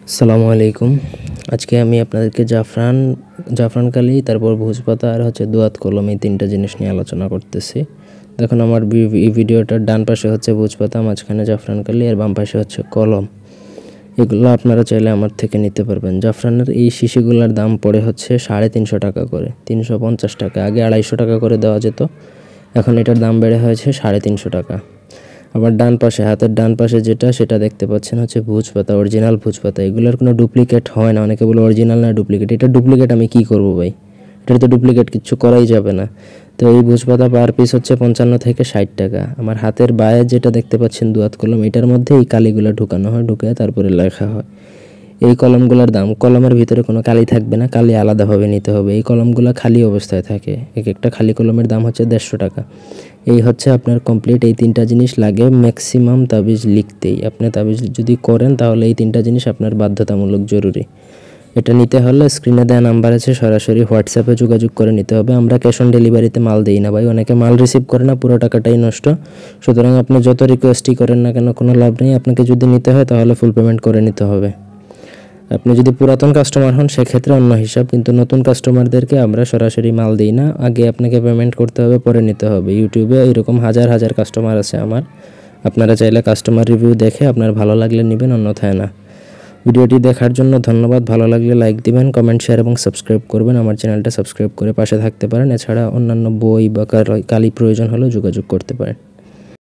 আসসালামু আলাইকুম। আজকে আমি আপনাদেরকে জাফরান কালি, তারপর ভোজপাতা আর দোয়াত কলম এই 3টা জিনিস নিয়ে আলোচনা করতেছি। দেখুন আমার এই ভিডিওটার ডান পাশে ভোজপাতা, মাঝখানে জাফরান কালি আর বাম পাশে কলম। এগুলো আপনারা চাইলে আমার থেকে নিতে পারবেন। জাফরানের এই শিশিগুলোর দাম পড়ে 350 টাকা করে, 350 টাকা। আগে 250 টাকা করে দেওয়া যেত, এখন এটার দাম বেড়ে হয়েছে 350 টাকা। আবার ডান পাশে, হাতের ডান পাশে সেটা দেখতে পাচ্ছেন ভোজপাতা, অরিজিনাল ভোজপাতা। এগুলোর কোনো ডুপ্লিকেট হয় না। অনেকে বলে অরিজিনাল না ডুপ্লিকেট। এটা ডুপ্লিকেট আমি কি করব ভাই? এটার তো ডুপ্লিকেট কিচ্ছু করাই যাবে না। তো এই ভোজপাতা পার পিস 55 থেকে 60 টাকা। আমার হাতের বায়ে যেটা দেখতে পাচ্ছেন দোয়াত কলম, এটার মধ্যে এই কালিগুলো ঢুকানো হয়, ঢুকে তারপরে লেখা হয়। এই কলমগুলোর দাম, কলমের ভিতরে কোনো কালি থাকবে না, কালি আলাদাভাবে নিতে হবে। এই কলমগুলো খালি অবস্থায় থাকে। একটা খালি কলমের দাম 150 টাকা। এই আপনার কমপ্লিট এই 3টা জিনিস লাগে ম্যাক্সিমাম তাবিজ লিখতেই। আপনি তাবিজ যদি করেন তাহলে এই 3টা জিনিস আপনার বাধ্যতামূলক জরুরি। এটা নিতে হলে স্ক্রিনে দেওয়া নাম্বার আছে, সরাসরি হোয়াটসঅ্যাপে যোগাযোগ করে নিতে হবে। আমরা ক্যাশ অন ডেলিভারিতে মাল দিই না ভাই। অনেকে মাল রিসিভ করে না, পুরো টাকাটাই নষ্ট। সুতরাং আপনি যত রিকোয়েস্টই করেন না কেন, কোনো লাভ নেই। আপনাকে যদি নিতে হয় তাহলে ফুল পেমেন্ট করে নিতে হবে। আপনি যদি পুরাতন কাস্টমার হন সেক্ষেত্রে অন্য হিসাব, কিন্তু নতুন কাস্টমারদেরকে আমরা সরাসরি মাল দিই না। আগে আপনাকে পেমেন্ট করতে হবে, পরে নিতে হবে। ইউটিউবে এরকম হাজার হাজার কাস্টমার আছে আমার। আপনারা চাইলে কাস্টমার রিভিউ দেখে আপনার ভালো লাগলে নেবেন, অন্যথায় না। ভিডিওটি দেখার জন্য ধন্যবাদ। ভালো লাগলে লাইক দিবেন, কমেন্ট, শেয়ার এবং সাবস্ক্রাইব করবেন। আমার চ্যানেলটা সাবস্ক্রাইব করে পাশে থাকতে পারেন। এছাড়া অন্যান্য বই বা কালি প্রয়োজন হলেও যোগাযোগ করতে পারেন।